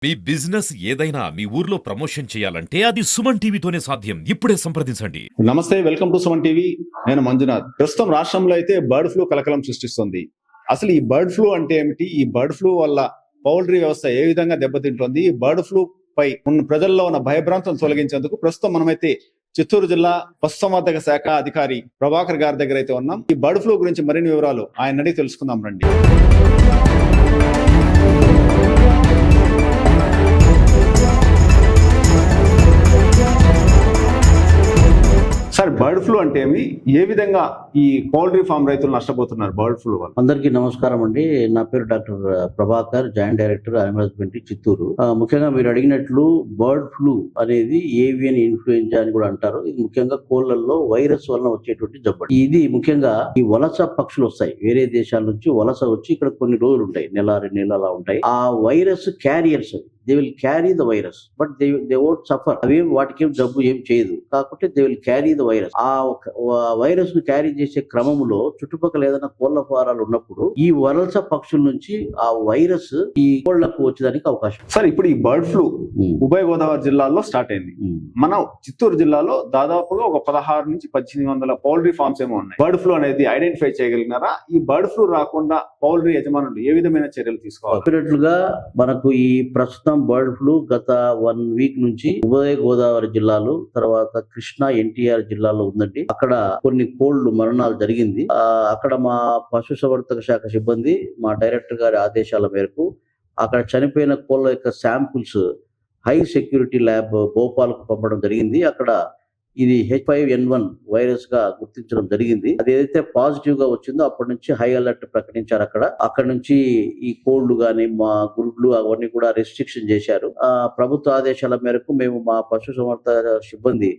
మీ business ఏదైనా మీ ఊర్లో promotion చేయాలంటే అది సుమన్ టీవీతోనే సాధ్యం. ఇప్పుడే సంప్రదించండి. నమస్తే, వెల్కమ్ టు సుమన్ టీవీ. నేను మంజునాథ్. ప్రస్తుతం రాష్ట్రంలో అయితే బర్డ్ ఫ్లూ కలకలం సృష్టిస్తుంది. అసలు ఈ బర్డ్ ఫ్లూ అంటే ఏమిటి? ఈ బర్డ్ ఫ్లూ వల్ల పౌల్ట్రీ వ్యవస్థ ఏ విధంగా దెబ్బతింటుంది? ఈ బర్డ్ ఫ్లూ పై ఉన్న ప్రజల్లో ఉన్న భయభ్రాంతులను తొలగించేందుకు ప్రస్తుతం మనమైతే చిత్తూరు జిల్లా పశుసంవర్ధక శాఖ అధికారి ప్రభాకర్ గారి దగ్గర అయితే ఉన్నాం. ఈ బర్డ్ ఫ్లూ గురించి మరిన్ని వివరాలు ఆయన అడిగి తెలుసుకుందాం రండి. సార్, బర్డ్ ఫ్లూ అంటే ఏమి? ఏ విధంగా ఈ పౌల్ట్రీ ఫామ్ రైతులు నష్టపోతున్నారు బర్డ్ ఫ్లూ వల్ల? అందరికీ నమస్కారం అండి. నా పేరు doctor Prabhakar, joint director animal husbandry Chittoor. ముఖ్యంగా మీరు అడిగినట్లు బర్డ్ ఫ్లూ అనేది ఏవియన్ ఇన్ఫ్లుయెంజా అని కూడా అంటారు. ఇది ముఖ్యంగా కోళ్లలో వైరస్ వలన వచ్చేటువంటి జబ్బు. ఇది ముఖ్యంంగా ఈ వలస పక్షులు వస్తాయి, వేరే దేశాల నుంచి వలస వచ్చి ఇక్కడ కొన్ని రోజులు ఉంటాయి, నెల 2 నెలలు అలా ఉంటాయి. ఆ virus carriers, they will carry the virus but they won't suffer. అవేం వాటికి ఏం జబ్బు ఏం చేయదు, కాకపోతే they will carry the virus. ఆ వైరస్ ను క్యారీ చేసే క్రమంలో చుట్టుపక్కల ఏదైనా కోళ్ల ఫారాలు ఉన్నప్పుడు ఈ వలస పక్షుల నుంచి ఆ వైరస్ ఈ కోళ్లకు వచ్చేదానికి అవకాశం. సార్, ఇప్పుడు ఈ బర్డ్ ఫ్లూ ఉభయ గోదావరి జిల్లాల్లో స్టార్ట్ అయింది. మనం చిత్తూరు జిల్లాలో దాదాపుగా ఒక 16 నుంచి 1800 పౌల్ట్రీ ఫార్మ్స్ ఏమో ఉన్నాయి. బర్డ్ ఫ్లూ అనేది ఐడెంటిఫై చేయగలిగినారా? ఈ బర్డ్ ఫ్లూ రాకుండా పౌల్ట్రీ యజమానులు ఏ విధమైన చర్యలు తీసుకోవాలి? చెప్పినట్లుగా మనకు ఈ ప్రస్తుతం బర్డ్ ఫ్లూ గత 1 వీక్ నుంచి ఉభయ గోదావరి జిల్లాలు, తర్వాత కృష్ణా ఎన్టీఆర్ జిల్లాలో ఉందండి. అక్కడ కొన్ని కోళ్లు మరణాలు జరిగింది. అక్కడ మా పశుసంవర్ధక శాఖ సిబ్బంది, మా డైరెక్టర్ గారి ఆదేశాల మేరకు అక్కడ చనిపోయిన కోళ్ల యొక్క శాంపుల్స్ హై సెక్యూరిటీ ల్యాబ్ భోపాల్కు పంపడం జరిగింది. అక్కడ ఇది H5N1 వైరస్ గా గుర్తించడం జరిగింది. అది ఏదైతే పాజిటివ్ గా వచ్చిందో అప్పటి నుంచి హై అలర్ట్ ప్రకటించారు. అక్కడ నుంచి ఈ కోళ్లు గాని మా గుడ్లు అవన్నీ కూడా రెస్ట్రిక్షన్ చేశారు. ప్రభుత్వ ఆదేశాల మేరకు మేము మా పశుసంవర్ధక సిబ్బంది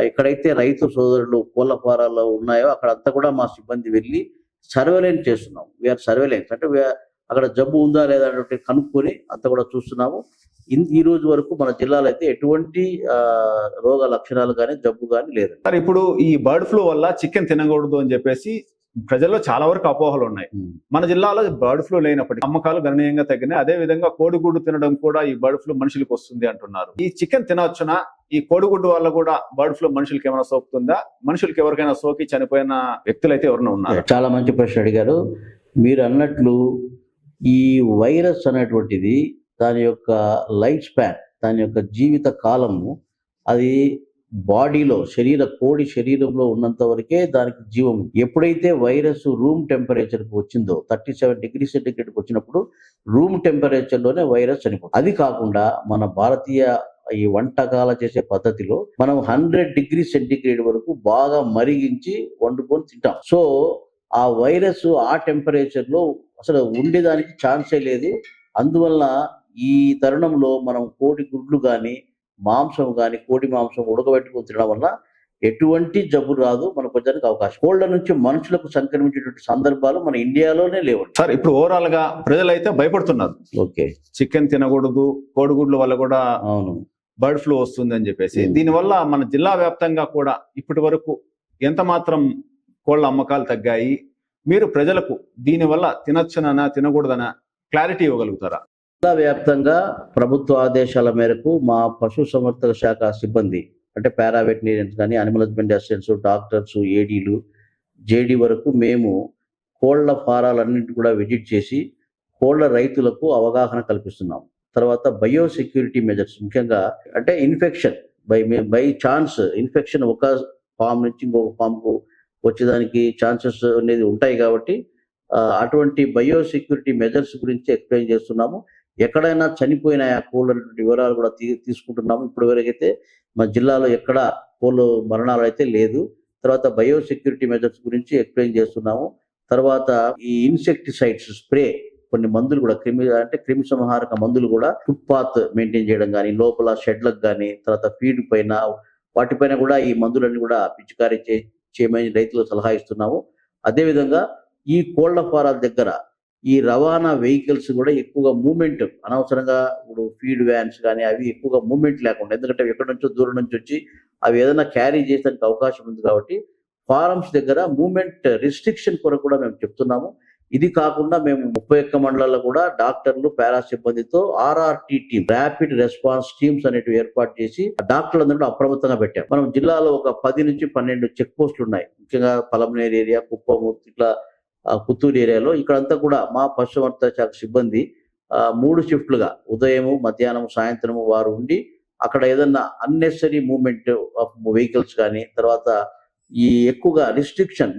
ఎక్కడైతే రైతు సోదరులు కోళ్ల ఫారాల్లో ఉన్నాయో అక్కడంతా కూడా మా సిబ్బంది వెళ్ళి సర్వేలెన్స్ చేస్తున్నాం. వీఆర్ సర్వేలెన్స్ అంటే అక్కడ జబ్బు ఉందా లేదా అంటే కనుక్కొని అంతా కూడా చూస్తున్నాము. ఈ రోజు వరకు మన జిల్లాలో అయితే ఎటువంటి రోగ లక్షణాలు కానీ జబ్బు కానీ లేదు. సార్, ఇప్పుడు ఈ బర్డ్ ఫ్లూ వల్ల చికెన్ తినకూడదు అని చెప్పేసి ప్రజల్లో చాలా వరకు అపోహలు ఉన్నాయి. మన జిల్లాలో బర్డ్ ఫ్లూ లేనప్పటికీ అమ్మకాలు గణనీయంగా తగ్గినాయి. అదే విధంగా కోడిగుడ్డు తినడం కూడా ఈ బర్డ్ ఫ్లూ మనుషులకు వస్తుంది అంటున్నారు. ఈ చికెన్ తినవచ్చునా? ఈ కోడిగుడ్డు వల్ల కూడా బర్డ్ ఫ్లూ మనుషులకి ఏమైనా సోకుతుందా? మనుషులకి ఎవరికైనా సోకి చనిపోయిన వ్యక్తులు అయితే ఎవరైనా ఉన్నారు? చాలా మంచి ప్రశ్న అడిగారు. మీరు అన్నట్లు ఈ వైరస్ అనేటువంటిది దాని యొక్క లైఫ్ స్పాన్, దాని యొక్క జీవిత కాలము అది బాడీలో కోడి శరీరంలో ఉన్నంత వరకే దానికి జీవం. ఎప్పుడైతే వైరస్ రూమ్ టెంపరేచర్ కు వచ్చిందో 37 డిగ్రీ సెంటిగ్రేడ్ వచ్చినప్పుడు రూమ్ టెంపరేచర్ లోనే వైరస్ చనిపోతుంది. అది కాకుండా మన భారతీయ ఈ వంటకాల చేసే పద్ధతిలో మనం 100 డిగ్రీ సెంటిగ్రేడ్ వరకు బాగా మరిగించి వండుకొని తింటాం. సో ఆ వైరస్ ఆ టెంపరేచర్ లో అసలు ఉండేదానికి ఛాన్సే లేదు. అందువల్ల ఈ తరుణంలో మనం కోడి గుడ్లు కానీ మాంసం కానీ కోడి మాంసం ఉడకబెట్టుకుని తినడం వల్ల ఎటువంటి జబ్బు రాదు, మనకు వచ్చడానికి అవకాశం. కోళ్ల నుంచి మనుషులకు సంక్రమించేటువంటి సందర్భాలు మన ఇండియాలోనే లేవు. సార్, ఇప్పుడు ఓవరాల్ గా ప్రజలైతే భయపడుతున్నారు. ఓకే, చికెన్ తినకూడదు, కోడిగుడ్ల వల్ల కూడా అవును బర్డ్ ఫ్లూ వస్తుంది అని చెప్పేసి. దీనివల్ల మన జిల్లా వ్యాప్తంగా కూడా ఇప్పటి వరకు ఎంత మాత్రం కోళ్ల అమ్మకాలు తగ్గాయి? మీరు ప్రజలకు దీనివల్ల తినొచ్చునన్నా తినకూడదనా క్లారిటీ ఇవ్వగలుగుతారా? జిల్లా వ్యాప్తంగా ప్రభుత్వ ఆదేశాల మేరకు మా పశుసంవర్ధక శాఖ సిబ్బంది అంటే పారా వెటనరీయన్స్ కానీ, అనిమల్ హస్బెండరీ అసిస్టెంట్స్, డాక్టర్స్, ఏడీలు, జేడీ వరకు మేము కోళ్ల ఫారాలన్నింటి కూడా విజిట్ చేసి కోళ్ల రైతులకు అవగాహన కల్పిస్తున్నాం. తర్వాత బయోసెక్యూరిటీ మెజర్స్, ముఖ్యంగా అంటే ఇన్ఫెక్షన్ బై ఛాన్స్ ఇన్ఫెక్షన్ ఒక ఫామ్ నుంచి ఇంకొక ఫామ్ కు వచ్చేదానికి ఛాన్సెస్ అనేది ఉంటాయి. కాబట్టి అటువంటి బయోసెక్యూరిటీ మెజర్స్ గురించి ఎక్స్ప్లెయిన్ చేస్తున్నాము. ఎక్కడైనా చనిపోయిన ఆ కోళ్ళ వివరాలు కూడా తీసుకుంటున్నాము. ఇప్పుడు వరకైతే మా జిల్లాలో ఎక్కడ కోళ్ళు మరణాలు అయితే లేదు. తర్వాత బయోసెక్యూరిటీ మెజర్స్ గురించి ఎక్స్ప్లెయిన్ చేస్తున్నాము. తర్వాత ఈ ఇన్సెక్టిసైడ్స్ స్ప్రే, కొన్ని మందులు కూడా క్రిమి సంహారక మందులు కూడా ఫుట్పాత్ మెయింటైన్ చేయడం కానీ, లోపల షెడ్లకు కానీ, తర్వాత ఫీడ్ పైన వాటిపైన కూడా ఈ మందులన్నీ కూడా పిచికారీ చేయమని రైతులకు సలహా ఇస్తున్నాము. అదేవిధంగా ఈ కోళ్ల ఫారాల దగ్గర ఈ రవాణా వెహికల్స్ కూడా ఎక్కువగా మూవ్మెంట్, అనవసరంగా ఇప్పుడు ఫీడ్ వ్యాన్స్ కానీ అవి ఎక్కువగా మూవ్మెంట్ లేకుండా, ఎందుకంటే ఎక్కడి నుంచో దూరం నుంచి వచ్చి అవి ఏదైనా క్యారీ చేసేందుకు అవకాశం ఉంది. కాబట్టి ఫారమ్స్ దగ్గర మూవ్మెంట్ రిస్ట్రిక్షన్ కొరకు కూడా మేము చెప్తున్నాము. ఇది కాకుండా మేము 31 మండలాల్లో కూడా డాక్టర్లు పారా సిబ్బందితో RRT team, rapid response teams అనేటివి ఏర్పాటు చేసి డాక్టర్లందరూ కూడా అప్రమత్తంగా పెట్టాం. మనం జిల్లాలో ఒక 10 నుంచి 12 చెక్ పోస్టులు ఉన్నాయి. ముఖ్యంగా పలమనేరు ఏరియా, కుప్పము, ఇట్లా పుత్తూరు ఏరియాలో. ఇక్కడంతా కూడా మా పశుసంవర్ధక శాఖ సిబ్బంది 3 షిఫ్ట్లుగా ఉదయము, మధ్యాహ్నం, సాయంత్రము వారు ఉండి అక్కడ ఏదన్నా అన్నెసరీ మూవ్మెంట్ ఆఫ్ వెహికల్స్ కానీ, తర్వాత ఈ ఎక్కువగా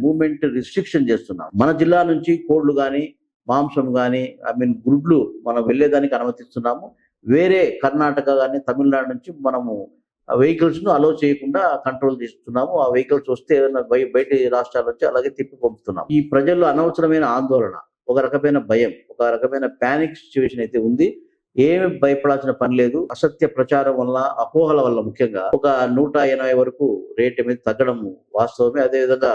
మూవ్మెంట్ రిస్ట్రిక్షన్ చేస్తున్నాం. మన జిల్లా నుంచి కోళ్లు కానీ, మాంసం కానీ, గుడ్లు మనం వెళ్ళేదానికి అనుమతిస్తున్నాము. వేరే కర్ణాటక కానీ, తమిళనాడు నుంచి మనము వెహికల్స్ ను అలో చేయకుండా కంట్రోల్ చేస్తున్నాము. ఆ వెహికల్స్ వస్తే ఏదైనా బయట రాష్ట్రాల నుంచి అలాగే తిప్పి పంపుతున్నాం. ఈ ప్రజల్లో అనవసరమైన ఆందోళన, ఒక రకమైన భయం, ఒక రకమైన పానిక్ సిచ్యువేషన్ అయితే ఉంది. ఏమి భయపడాల్సిన పని లేదు. అసత్య ప్రచారం వల్ల, అపోహల వల్ల ముఖ్యంగా ఒక 180 వరకు రేట్ అనేది తగ్గడం వాస్తవమే. అదేవిధంగా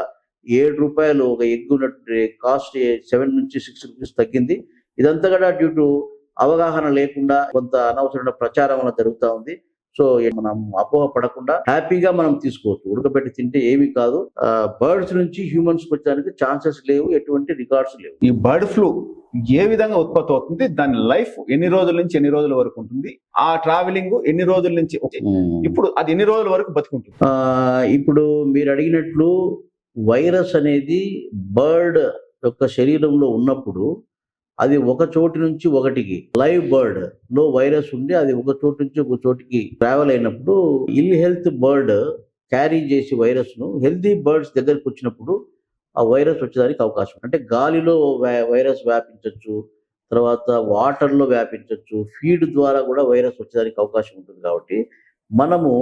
₹7 ఒక ఎగ్ కాస్ట్ 7 నుంచి 6 రూపీస్ తగ్గింది. ఇదంతా కూడా డ్యూ టు అవగాహన లేకుండా కొంత అనవసరమైన ప్రచారం వల్ల జరుగుతూ ఉంది. సో మనం అపోహ పడకుండా హ్యాపీగా మనం తీసుకోవచ్చు. ఉడకబెట్టి తింటే ఏమీ కాదు. బర్డ్స్ నుంచి హ్యూమన్స్ వచ్చడానికి ఛాన్సెస్ లేవు, ఎటువంటి రికార్డ్స్ లేవు. ఈ బర్డ్ ఫ్లూ ఏ విధంగా ఉత్పత్తి అవుతుంది, దాని లైఫ్ ఎన్ని రోజుల నుంచి ఎన్ని రోజుల వరకు ఉంటుంది, ఆ ట్రావెలింగ్ ఎన్ని రోజుల నుంచి, ఇప్పుడు అది ఎన్ని రోజుల వరకు బతుకుంటుంది? ఇప్పుడు మీరు అడిగినట్లు వైరస్ అనేది బర్డ్ యొక్క శరీరంలో ఉన్నప్పుడు అది ఒక చోటు నుంచి ఒకటికి, లైవ్ బర్డ్ లో వైరస్ ఉండి అది ఒక చోటు నుంచి ఒక చోటికి ట్రావెల్ అయినప్పుడు ఇల్ హెల్త్ బర్డ్ క్యారీ చేసి వైరస్ ను హెల్తీ బర్డ్స్ దగ్గరికి వచ్చినప్పుడు ఆ వైరస్ వచ్చేదానికి అవకాశం. అంటే గాలిలో వైరస్ వ్యాపించవచ్చు, తర్వాత వాటర్ లో వ్యాపించవచ్చు, ఫీడ్ ద్వారా కూడా వైరస్ వచ్చేదానికి అవకాశం ఉంటుంది. కాబట్టి మనము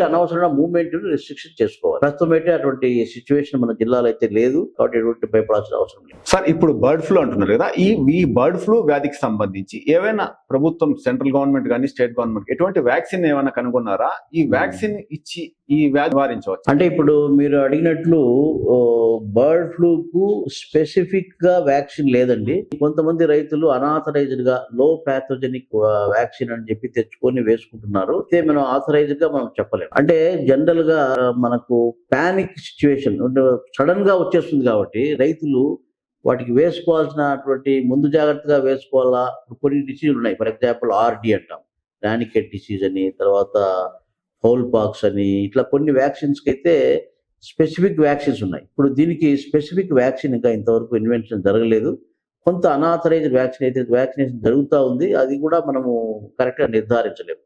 అనవసరమైన మూవ్మెంట్ రిస్ట్రిక్షన్ చేసుకోవాలి. ప్రస్తుతం అయితే అటువంటి సిచ్యువేషన్ మన జిల్లాలో అయితే లేదు. కాబట్టి ఎటువంటి భయపడాల్సిన అవసరం లేదు. సార్, ఇప్పుడు బర్డ్ ఫ్లూ అంటున్నారు కదా, ఈ బర్డ్ ఫ్లూ వ్యాధికి సంబంధించి ఏవైనా ప్రభుత్వం, సెంట్రల్ గవర్నమెంట్ కానీ, స్టేట్ గవర్నమెంట్ ఎటువంటి వ్యాక్సిన్ ఏమైనా కనుగొన్నారా? ఈ వ్యాక్సిన్ ఇచ్చి ఈ వ్యాధి నివారించవచ్చు? అంటే ఇప్పుడు మీరు అడిగినట్లు బర్డ్ ఫ్లూకు స్పెసిఫిక్ గా వ్యాక్సిన్ లేదండి. కొంతమంది రైతులు అనాథరైజ్డ్ గా లో ప్యాథోజెనిక్ వ్యాక్సిన్ అని చెప్పి తెచ్చుకొని వేసుకుంటున్నారు. అయితే మనం ఆథరైజ్డ్ గా మనం చెప్పలేము. అంటే జనరల్ గా మనకు పానిక్ సిచ్యువేషన్ సడన్ గా వచ్చేస్తుంది కాబట్టి రైతులు వాటికి వేసుకోవాల్సినటువంటి ముందు జాగ్రత్తగా వేసుకోవాలా. కొన్ని డిసీజులు ఉన్నాయి. ఫర్ ఎగ్జాంపుల్ RD అంటాం, రానికెట్ డిసీజ్ అని, తర్వాత ఫౌల్ పాక్స్ అని, ఇట్లా కొన్ని వ్యాక్సిన్స్ కి అయితే స్పెసిఫిక్ వ్యాక్సిన్స్ ఉన్నాయి. ఇప్పుడు దీనికి స్పెసిఫిక్ వ్యాక్సిన్ ఇంకా ఇంతవరకు ఇన్వెన్షన్ జరగలేదు. కొంత అనాథరైజ్డ్ వ్యాక్సినేషన్ జరుగుతూ ఉంది. అది కూడా మనము కరెక్ట్ గా నిర్ధారించలేము.